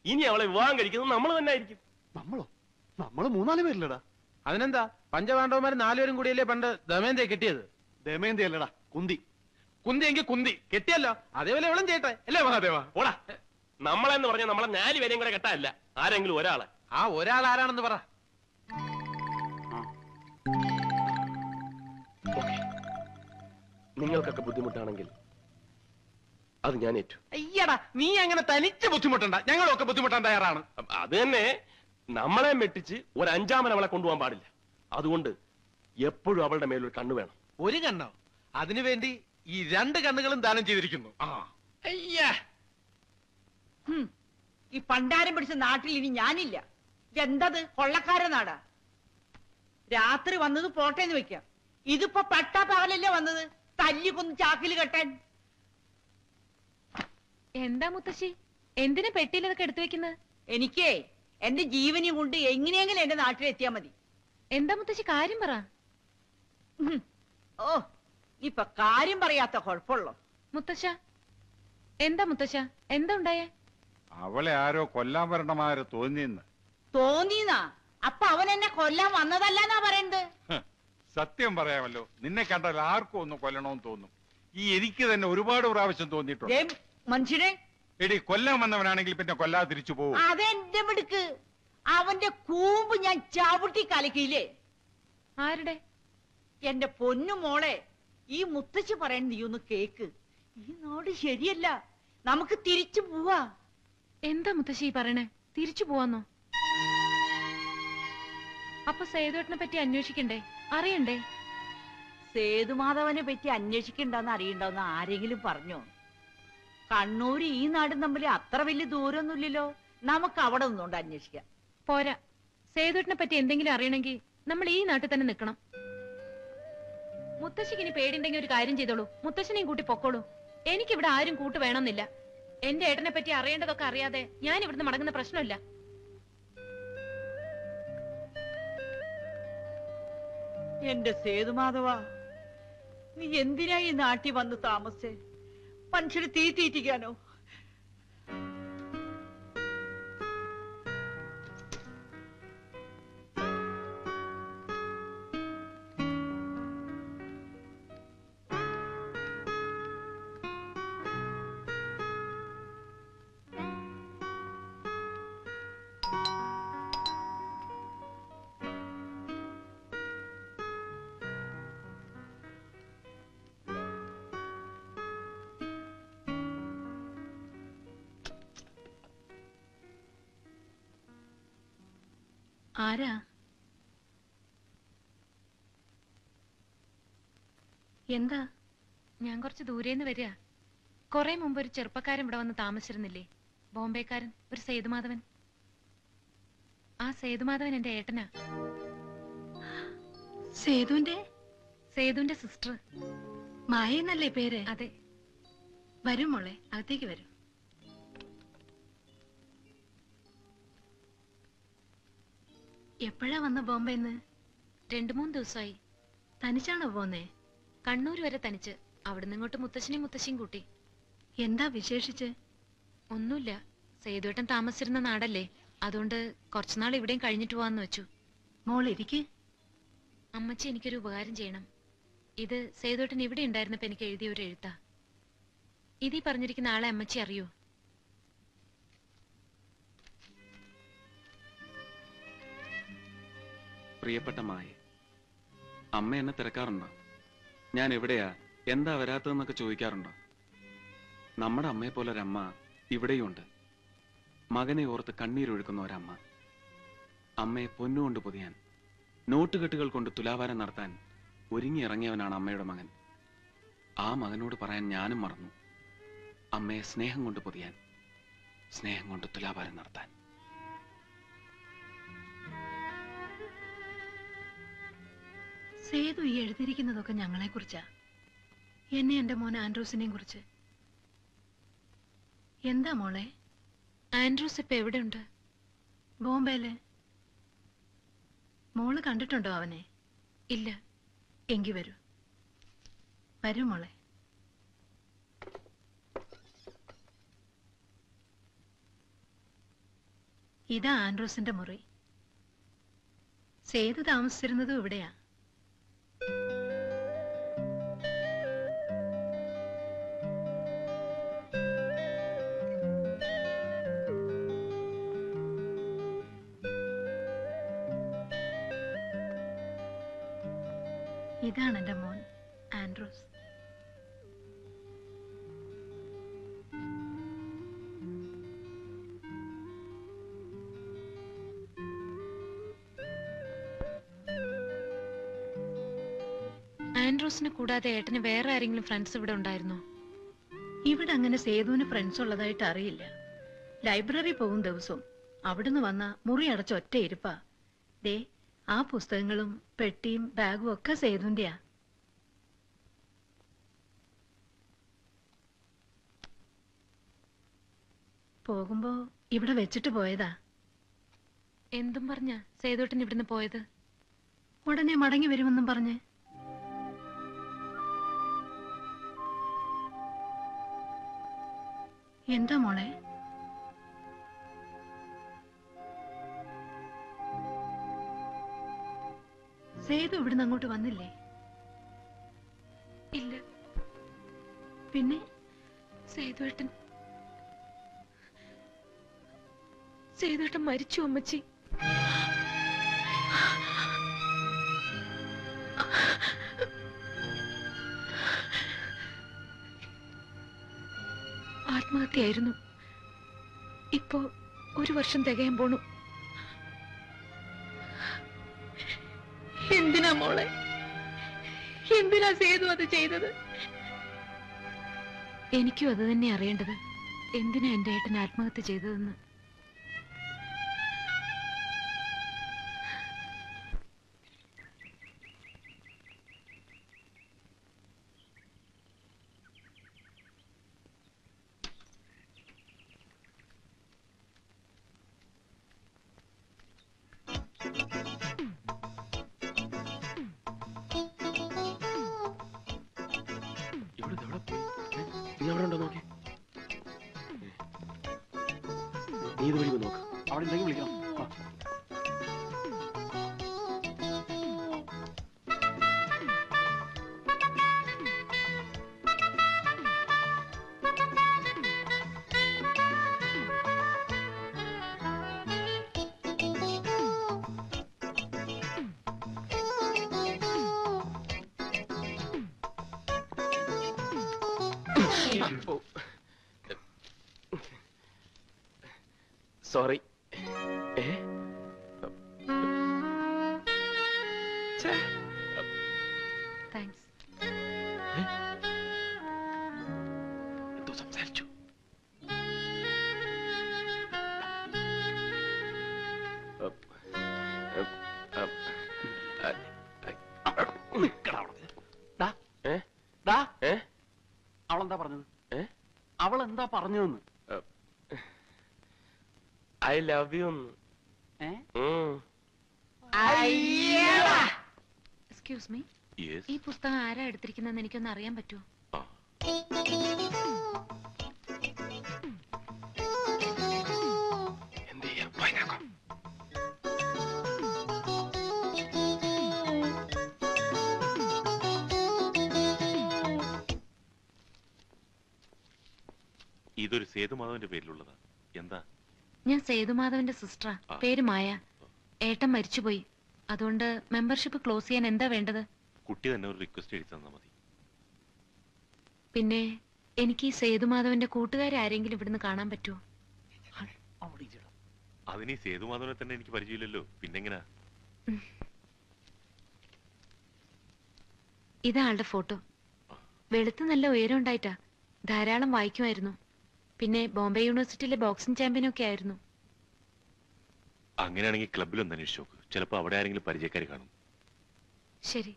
ഇനി അവളെ വിവാഹം കഴിക്കുന്നത് നമ്മൾ തന്നെ ആയിരിക്കും. നമ്മളോ? നമ്മള് 3-4 പേരില്ലടാ. അതിനെന്താ, പഞ്ചപാണ്ഡവന്മാര് 4 പേരും കൂടിയല്ലേ പണ്ട് ദമയന്തിയെ കെട്ടിയത്? ദമയന്തി അല്ലടാ, കുന്തി. കുന്തിയെങ്കിൽ കുന്തി കെട്ടിയല്ലോ, അതേപോലെ ഇവളും ചെയ്യട്ടെ അല്ലേ മഹാദേവ? ഓടാ, നമ്മളെന്ന് പറഞ്ഞാൽ നമ്മളെ 4 പേരെയും കൂടെ കെട്ടാല്ല, ആരെങ്കിലും ഒരാളെ. ആ ഒരാൾ ആരാണെന്ന് പറ. നിങ്ങൾക്കൊക്കെ ബുദ്ധിമുട്ടാണെങ്കിൽ അത് ഞാൻ ഏറ്റു. അയ്യടാ, നീ അങ്ങനെ തനിച്ച് ബുദ്ധിമുട്ടണ്ട, ഞങ്ങളൊക്കെ ബുദ്ധിമുട്ടാൻ തയ്യാറാണ്. അത് തന്നെ, നമ്മളെ വെട്ടിച്ച് ഒരു 5-ാമൻ അവളെ കൊണ്ടുപോകാൻ പാടില്ല. അതുകൊണ്ട് എപ്പോഴും അവളുടെ മേലൊരു കണ്ണു വേണം. ഒരു കണ്ണോ? അതിനുവേണ്ടി ഈ 2 കണ്ണുകളും ദാനം ചെയ്തിരിക്കുന്നു. അയ്യാ, ഈ പണ്ടാരം പിടിച്ച നാട്ടിൽ ഇനി ഞാനില്ല. എന്തത് കൊള്ളക്കാര നാടാ? രാത്രി വന്നത് പോട്ടേന്ന് വെക്കാം, ഇതിപ്പോ പട്ടാ പകലല്ലേ വന്നത്, തല്ലി കൊന്ന് ചാക്കില് കെട്ടാൻ. എന്താ മുത്തശ്ശി, എന്തിനാ പെട്ടിയിലതൊക്കെ എടുത്തു വെക്കുന്നത്? എനിക്കേ എന്റെ ജീവനും കൊണ്ട് എങ്ങനെയെങ്കിലും എന്റെ നാട്ടിലെത്തിയാ മതി. എന്താ മുത്തശ്ശി, കാര്യം പറ. ഓ, ഇപ്പൊ കാര്യം പറയാത്ത കുഴപ്പമുള്ളോ? മുത്തശ്ശ, എന്താ മുത്തശ്ശ, എന്താ ഉണ്ടായേ? അവളെ ആരോ കൊല്ലാൻ വരണമാര് തോന്നിയെന്ന്. തോന്നിന്നാ? അപ്പൊ അവൻ എന്നെ കൊല്ലാൻ വന്നതല്ലെന്നാ പറയുന്നത്. സത്യം പറയാമല്ലോ, നിന്നെ കണ്ടാൽ ആർക്കും ഒന്ന് കൊല്ലണമെന്ന് തോന്നും. എനിക്ക് തന്നെ ഒരുപാട് പ്രാവശ്യം തോന്നിയിട്ടുണ്ട്. മനുഷ്യനെ എടി, കൊല്ലാൻ വന്നവനാണെങ്കിൽ പിന്നെ കൊല്ലാതെ തിരിച്ചു പോകും. അതെന്റെ മിടുക്ക്. അവന്റെ കൂമ്പ് ഞാൻ ചവിട്ടി കലക്കിയില്ലേ. ആരുടെ? എന്റെ പൊന്നു മോളെ, ഈ മുത്തശ്ശി പറയാൻ നീ ഒന്ന് കേക്ക്. ഈ നാട് ശരിയല്ല, നമുക്ക് തിരിച്ചു പോവാ. എന്താ മുത്തശ്ശി പറയണേ? തിരിച്ചു പോവാന്നോ? അപ്പൊ സേതുവേട്ടനെ പറ്റി അന്വേഷിക്കണ്ടേ, അറിയണ്ടേ? സേതുമാധവനെ പറ്റി അന്വേഷിക്കണ്ടെന്ന് അറിയണ്ടെന്ന് ആരെങ്കിലും പറഞ്ഞോ? കണ്ണൂര് ഈ നാടും തമ്മിൽ അത്ര വലിയ ദൂരമൊന്നുമില്ലല്ലോ, നമുക്ക് അവിടെ നിന്നുകൊണ്ട് അന്വേഷിക്കാം. പോരാ, സേതുവേട്ടനെ പറ്റി എന്തെങ്കിലും അറിയണമെങ്കിൽ നമ്മൾ ഈ നാട്ടിൽ തന്നെ നിൽക്കണം. മുത്തശ്ശിക്ക് ഇനി പേടിണ്ടെങ്കിൽ ഒരു കാര്യം ചെയ്തോളൂ, മുത്തശ്ശനെയും കൂട്ടി പൊക്കോളൂ. എനിക്കിവിടെ ആരും കൂട്ട് വേണമെന്നില്ല. എന്റെ ഏട്ടനെ പറ്റി അറിയേണ്ടതൊക്കെ അറിയാതെ ഞാൻ ഇവിടുന്ന് മടങ്ങുന്ന പ്രശ്നമില്ല. എന്റെ സേതുമാധവ, നീ എന്തിനാ ഈ നാട്ടിൽ വന്ന് താമസിച്ചേ? മനുഷ്യര് തീ തീറ്റിക്കാനോ? ആരാ? എന്താ? ഞാൻ കുറച്ച് ദൂരേന്ന് വരിക. കുറെ മുമ്പ് ഒരു ചെറുപ്പക്കാരൻ ഇവിടെ വന്ന് താമസിച്ചിരുന്നില്ലേ, ബോംബെക്കാരൻ, ഒരു സേതുമാധവൻ. ആ സേതുമാധവൻ എന്റെ ഏട്ടനാ. സേതുവിന്റെ സിസ്റ്റർ. മായ എന്നല്ലേ പേര്? അതെ. വരും മോളെ, അകത്തേക്ക് വരും. എപ്പോഴാ വന്ന ബോംബെന്ന്? 2-3 ദിവസമായി. തനിച്ചാണോ പോന്നേ? കണ്ണൂർ വരെ തനിച്ച്, അവിടുന്ന് ഇങ്ങോട്ട് മുത്തശ്ശനെയും മുത്തശ്ശിയും കൂട്ടി. എന്താ വിശേഷിച്ച്? ഒന്നുമില്ല, സേതുവേട്ടൻ താമസിച്ചിരുന്ന നാടല്ലേ, അതുകൊണ്ട് കുറച്ചുനാൾ ഇവിടെയും കഴിഞ്ഞിട്ട് പോവാന്ന് വെച്ചു. മോളിരിക്ക്. അമ്മച്ചി എനിക്കൊരു ഉപകാരം ചെയ്യണം. ഇത് സേതുവേട്ടൻ ഇവിടെ ഉണ്ടായിരുന്നപ്പോ എനിക്ക് എഴുതിയ ഒരു എഴുത്താ. ഇതീ പറഞ്ഞിരിക്കുന്ന ആളെ അമ്മച്ചി അറിയോ? പ്രിയപ്പെട്ട മായ, അമ്മ എന്നെ തിരക്കാറുണ്ടോ? ഞാൻ എവിടെയാ, എന്താ വരാത്തതെന്നൊക്കെ ചോദിക്കാറുണ്ടോ? നമ്മുടെ അമ്മയെ പോലെ ഒരമ്മ ഇവിടെയുണ്ട്. മകനെ ഓർത്ത് കണ്ണീരൊഴുക്കുന്ന ഒരമ്മ. അമ്മയെ പൊന്നുകൊണ്ട് പൊതിയാൻ, നോട്ടുകെട്ടുകൾ കൊണ്ട് തുലാഭാരം നടത്താൻ ഒരുങ്ങിയിറങ്ങിയവനാണ് അമ്മയുടെ മകൻ. ആ മകനോട് പറയാൻ ഞാനും മറന്നു. അമ്മയെ സ്നേഹം കൊണ്ട് പൊതിയാൻ, സ്നേഹം കൊണ്ട് തുലാഭാരം നടത്താൻ. സേതു ഈ എഴുതിയിരിക്കുന്നതൊക്കെ ഞങ്ങളെ കുറിച്ചാ, എന്നെ എന്റെ മോൻ ആൻഡ്രൂസിനെയും കുറിച്ച്. എന്താ മോളെ? ആൻഡ്രൂസ് ഇപ്പൊ എവിടെയുണ്ട്? ബോംബെയില്. മോള് കണ്ടിട്ടുണ്ടോ അവനെ? ഇല്ല. എങ്കി വരൂ. വരൂ മോളെ. ഇതാ ആൻഡ്രൂസിന്റെ മുറി. സേതു താമസിച്ചിരുന്നതും ഇവിടെയാ. ഇതാണ് എന്റെ മോൻ ആൻഡ്രൂസ്. ആൻഡ്രൂസിനെ കൂടാതെ ഏട്ടന് വേറെ ആരെങ്കിലും ഫ്രണ്ട്സ് ഇവിടെ ഉണ്ടായിരുന്നോ? ഇവിടെ അങ്ങനെ സേതുവിന് ഫ്രണ്ട്സ് ഉള്ളതായിട്ട് അറിയില്ല. ലൈബ്രറി പോകും ദിവസവും. അവിടുന്ന് വന്ന മുറി അടച്ച ഒറ്റ ഇരിപ്പാ. ദേ ആ പുസ്തകങ്ങളും പെട്ടിയും ബാഗും ഒക്കെ സേതുവിന്റെയാ. പോകുമ്പോ ഇവിടെ വെച്ചിട്ട് പോയതാ. എന്തും പറഞ്ഞ സേതുവേട്ടൻ ഇവിടുന്ന് പോയത്? ഉടനെ മടങ്ങി വരുമെന്നും പറഞ്ഞ്. എന്താ മോളെ? സേതു ഇവിടുന്ന് അങ്ങോട്ട് വന്നില്ലേ? ഇല്ല. പിന്നെ സേതുവേട്ടൻ മരിച്ചു അമ്മച്ചി. ആത്മഹത്യയായിരുന്നു. ഇപ്പോ 1 വർഷം തികയാൻ പോണു. എന്തിനാ മോളെ? എന്തിനാ സേതു അത് ചെയ്തത്? എനിക്കും അത് തന്നെ അറിയേണ്ടത്. എന്തിനാ എന്റെ ഏട്ടൻ ആത്മഹത്യ ചെയ്തതെന്ന്. നീ അവിടെ ഉണ്ടോ നോക്കി. നീ ഇത് വഴി നോക്ക്. അവിടെ ഉണ്ടെങ്കിൽ വിളിക്കണം. സോറി. താങ്ക്സ്. എന്തോ സംസാരിച്ചു. അവളെന്താ പറഞ്ഞത്? അവളെന്താ പറഞ്ഞതെന്ന്? I love you. Excuse me, ഈ പുസ്തകം ആരാ എടുത്തിരിക്കുന്നതെന്ന് എനിക്കൊന്ന് അറിയാൻ പറ്റുമോ? എന്ത് ചെയ്യാം? വായിക്കാം. ഇതൊരു സേതുമാധവന്റെ പേരിലുള്ളതാ. എന്താ? ഞാൻ സേതുമാധവന്റെ സിസ്റ്ററാ. പേര് മായ. ഏട്ടൻ മരിച്ചുപോയി. അതുകൊണ്ട് മെമ്പർഷിപ്പ് ക്ലോസ് ചെയ്യാൻ എന്താ വേണ്ടത്? കുട്ടി തന്നെ ഒരു റിക്വസ്റ്റ് എഴുതി തന്നാ മതി. പിന്നെ എനിക്ക് ഈ സേതുമാധവന്റെ കൂട്ടുകാരെ ആരെങ്കിലും ഇവിടുന്ന് കാണാൻ പറ്റുമോ? അതിന് ഈ സേതുമാധവനെ തന്നെ എനിക്ക് പരിചയമില്ലല്ലോ. പിന്നെങ്ങനാ? ഇതാ ആളുടെ ഫോട്ടോ. വെളുത്ത് നല്ല ഉയരം ഉണ്ടായിട്ടാ. ധാരാളം വായിക്കുമായിരുന്നു. പിന്നെ ബോംബെ യൂണിവേഴ്സിറ്റിയിലെ ബോക്സിംഗ് ചാമ്പ്യനൊക്കെ ആയിരുന്നു. അങ്ങനെയാണെങ്കിൽ ക്ലബിലൊന്ന് അന്വേഷിച്ചു നോക്ക്. ചിലപ്പോ അവിടെ ആരെങ്കിലും പരിചയക്കാർ കാണും. ശരി.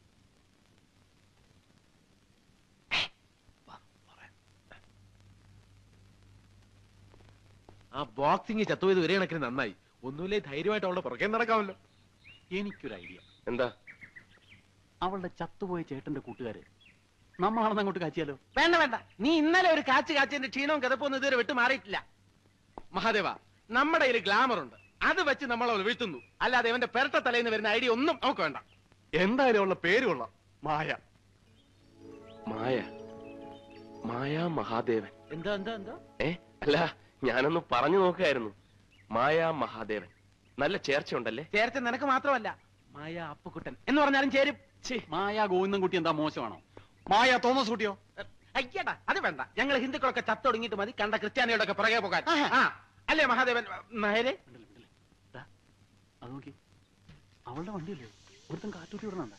ആ ബോക്സിംഗ് ചത്തുപോയത് ഒരേ കണക്കിന് നന്നായി. ഒന്നുമില്ലേ ധൈര്യമായിട്ട് അവളുടെ പുറകെ നടക്കാമല്ലോ. എനിക്കൊരു ഐഡിയ. എന്താ? അവളുടെ ചത്തുപോയ ചേട്ടന്റെ കൂട്ടുകാര് നമ്മളാണെന്ന് അങ്ങോട്ട് കാച്ചിയാലോ? വേണ്ട വേണ്ട, നീ ഇന്നലെ ഒരു കാച്ചതിന്റെ ക്ഷീണവും കിതപ്പൊന്നും ഇതുവരെ വിട്ടു മാറിയിട്ടില്ല. മഹാദേവ, നമ്മുടെ കയ്യിൽ ഗ്ലാമർ ഉണ്ട്. അത് വെച്ച് നമ്മൾ അവൾ വീഴ്ത്തുന്നു. അല്ലാതെ അവന്റെ പെരട്ട തലേന്ന് വരുന്ന ഐഡിയ ഒന്നും നമുക്ക് വേണ്ട. എന്തായാലും ഉള്ള പേര് കൊള്ളാം, മായ. മായ മായ മഹാദേവൻ. എന്താ എന്താ എന്താ അല്ല, ഞാനൊന്ന് പറഞ്ഞു നോക്കുകയായിരുന്നു. മായ മഹാദേവൻ നല്ല ചേർച്ചയുണ്ടല്ലേ? ചേർച്ച നിനക്ക് മാത്രമല്ല, മായ അപ്പുക്കുട്ടൻ എന്ന് പറഞ്ഞാലും ചേരും. മായ ഗോവിന്ദൻകുട്ടി എന്താ മോശമാണോ? മായ തോമസ് കുട്ടിയോ? അയ്യടാ, അത് വേണ്ട. ഞങ്ങൾ ഹിന്ദുക്കളൊക്കെ ചത്തൊടുങ്ങിയിട്ട് മതി കണ്ട ക്രിസ്ത്യാനികളൊക്കെ പുറകെ പോകാൻ. ആ അല്ലേ മഹാദേവൻ നായരെ? അത് നോക്കി, അവളുടെ വണ്ടിയല്ലേ ഒരുത്തൻ കാറ്റൂട്ടി വിടണണ്ട.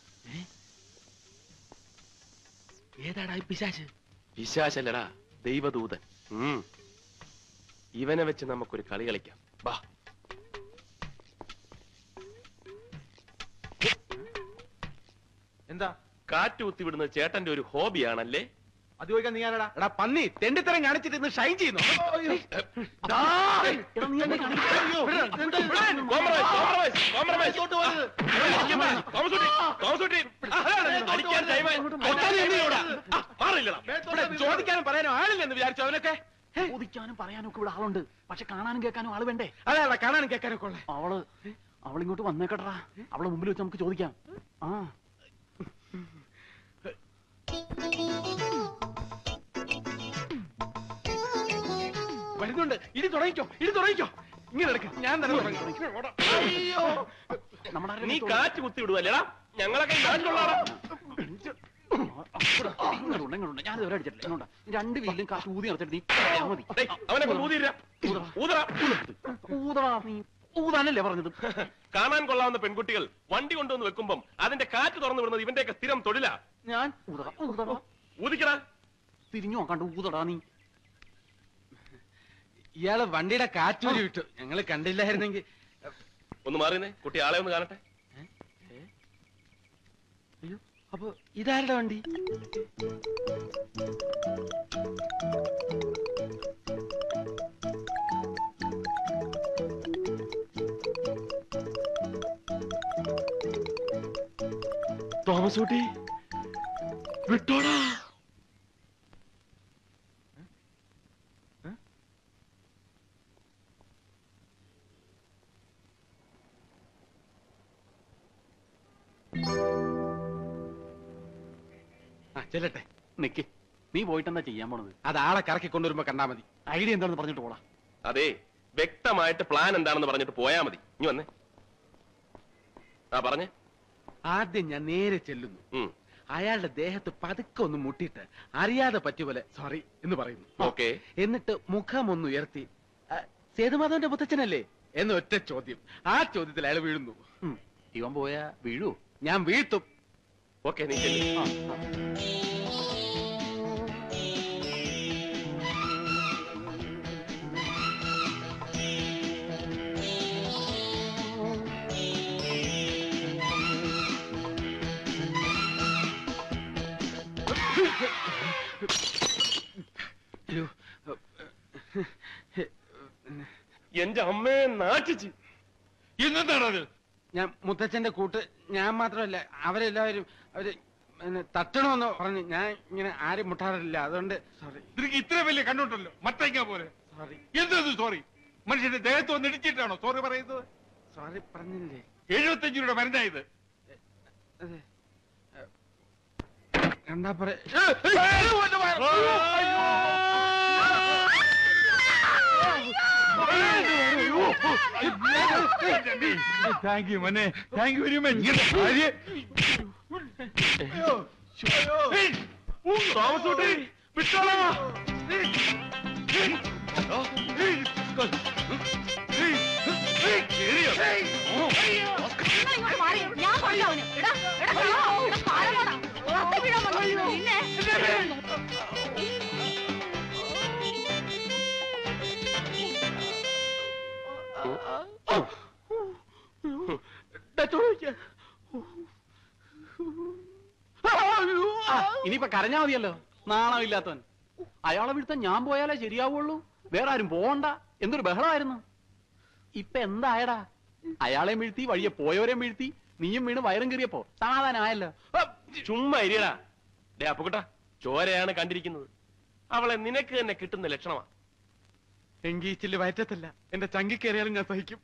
ഏതാടാ ഈ പിശാച്? പിശാചല്ലടാ, ദൈവദൂതൻ. ഇവനെ വെച്ച് നമുക്കൊരു കളി കളിക്കാം. വാ. എന്താ കാറ്റ് കുത്തിവിടുന്നത് ചേട്ടന്റെ ഒരു ഹോബിയാണല്ലേ? അത് ചോദിക്കാൻ നീ ആരടാ? എടാ പന്നി, തെണ്ടിത്തരം കാണിച്ചിട്ട് ഇന്ന് ഷൈൻ ചെയ്യുന്നു. ചോദിക്കാനും പറയാനും ആളില്ലെന്ന് വിചാരിച്ചു അവനൊക്കെ. ചോദിക്കാനും പറയാനും ഒക്കെ ഇവിടെ ആളുണ്ട്, പക്ഷെ കാണാനും കേൾക്കാനും ആള് വേണ്ടേ? അതാ കാണാനും കേൾക്കാനൊക്കെ ഉള്ള. അവളിങ്ങോട്ട് വന്നേക്കട്ടാ, അവളെ മുമ്പിൽ വെച്ച് നമുക്ക് ചോദിക്കാം. ആ വരുന്നുണ്ട്. ഇനി തുടങ്ങിക്കോ, ഇനി തുടങ്ങിക്കോ. ഇങ്ങനെ എടുക്ക, ഞാൻ തന്നെ തുടങ്ങി. നീ കാറ്റ് കുത്തിവിടുവല്ലേടാ? ഞങ്ങളൊക്കെ കാറ്റുള്ളാടാ. ഞാൻ ഇതുവരെ അടിച്ചിട്ടില്ല. ഇങ്ങോട്ടാ, രണ്ട് വീലും കാറ്റ് ഊതി നടത്തിട്ട് നീ മതി. അവനെ ഊതടാ, നീ ഊതാനല്ലേ പറഞ്ഞത്? കാണാൻ കൊള്ളാവുന്ന പെൺകുട്ടികൾ വണ്ടി കൊണ്ടുവന്ന് വെക്കുമ്പം അതിന്റെ കാറ്റ് തുറന്നു വിടുന്നത് ഇവന്റെയൊക്കെ സ്ഥിരം തൊഴിലാ. ഞാൻ ഊതടാ, ഊതിക്കടാ. തിരിഞ്ഞു നോക്കാണ്ട് ഊതടാ നീ. ഇയാള് വണ്ടിയുടെ കാറ്റൂരി വിട്ടു, ഞങ്ങള് കണ്ടില്ലായിരുന്നെങ്കിൽ. ഒന്ന് മാറിയുന്നേ, കുട്ടി ആളെ ഒന്ന് കാണട്ടെ. അയ്യോ, അപ്പൊ ഇതാരുടെ വണ്ടി? തോമസ് കുട്ടി വിട്ടോടാ. ചെല്ലട്ടെ, നിക്ക്. നീ പോയിട്ട് എന്താ ചെയ്യാൻ പോണത്? അത് ആളെ കറക്കി കൊണ്ടുവരുമ്പോ കണ്ടാ മതി. ഐഡിയ എന്താണെന്ന് പറഞ്ഞിട്ട് പോടാ. അതെ, വ്യക്തമായിട്ട് പ്ലാൻ എന്താണെന്ന് പറഞ്ഞിട്ട് പോയാ മതി. ഇനി വന്നേ. ആ പറഞ്ഞേ. ആദ്യം ഞാൻ നേരെ ചെല്ലുന്നു. അയാളുടെ ദേഹത്ത് പതുക്കെ ഒന്ന് മുട്ടിയിട്ട് അറിയാതെ പറ്റുപോലെ സോറി എന്ന് പറയുന്നു. ഓക്കെ. എന്നിട്ട് മുഖം ഒന്ന് ഉയർത്തി, സേതുമാധവന്റെ മുത്തച്ഛനല്ലേ എന്ന് ഒറ്റ ചോദ്യം. ആ ചോദ്യത്തിൽ അയാൾ വീഴുന്നു. ഇവൻ പോയാ വീഴൂ? ഞാൻ വീഴ്ത്തും. ഓക്കെ, നീ ചെല്ല്. എന്റെ അമ്മയെ നാട്ടിച്ച്. ഇന്നെന്താണത്? ഞാൻ മുത്തച്ഛന്റെ കൂട്ട്, ഞാൻ മാത്രമല്ല അവരെല്ലാവരും അവര് തട്ടണമെന്ന് പറഞ്ഞു. ഞാൻ ഇങ്ങനെ ആരും മുട്ടാറില്ല, അതുകൊണ്ട് സോറി. നിനക്ക് ഇത്ര വലിയ കണ്ടുണ്ടല്ലോ, മറ്റേക്കാ പോലെ. സോറി. എന്തത് സോറി? മനുഷ്യന്റെ ദേഹത്ത് വന്ന് ഇടിച്ചിട്ടാണോ സോറി പറയുന്നത്? സോറി പറഞ്ഞില്ലേ? 75 രൂപയുടെ മരുന്നായത്. അതെ, കണ്ടാ പറയാ. താങ്ക് യു മോനെ, thank you very much. Thomas കുട്ടി വിട്ടോളാ. ഞാൻ കൊല്ലവന്. ഇനിയിപ്പൊ കരഞ്ഞാ മതിയല്ലോ, നാണമില്ലാത്തവൻ. അയാളെ വീഴ്ത്താൻ ഞാൻ പോയാലേ ശരിയാവുള്ളൂ, വേറെ ആരും പോകണ്ട. എന്തൊരു ബഹളമായിരുന്നു. ഇപ്പൊ എന്തായടാ? അയാളെയും വീഴ്ത്തി, വഴിയെ പോയവരെയും വീഴ്ത്തി, നീയും വീണ് വയറും കീറിയപ്പോ സമാധാനമായല്ലോ. ചുമ്മാ ഇരിയടാ. ഡേ അപ്പുകുട്ടാ, ചോരയാണ് കണ്ടിരിക്കുന്നത്. അവളെ നിനക്ക് തന്നെ കിട്ടുന്ന ലക്ഷണമാ. എങ്കീച്ചില് വയറ്റത്തല്ല, എന്റെ ചങ്കി കയറിയാലും ഞാൻ സഹിക്കും.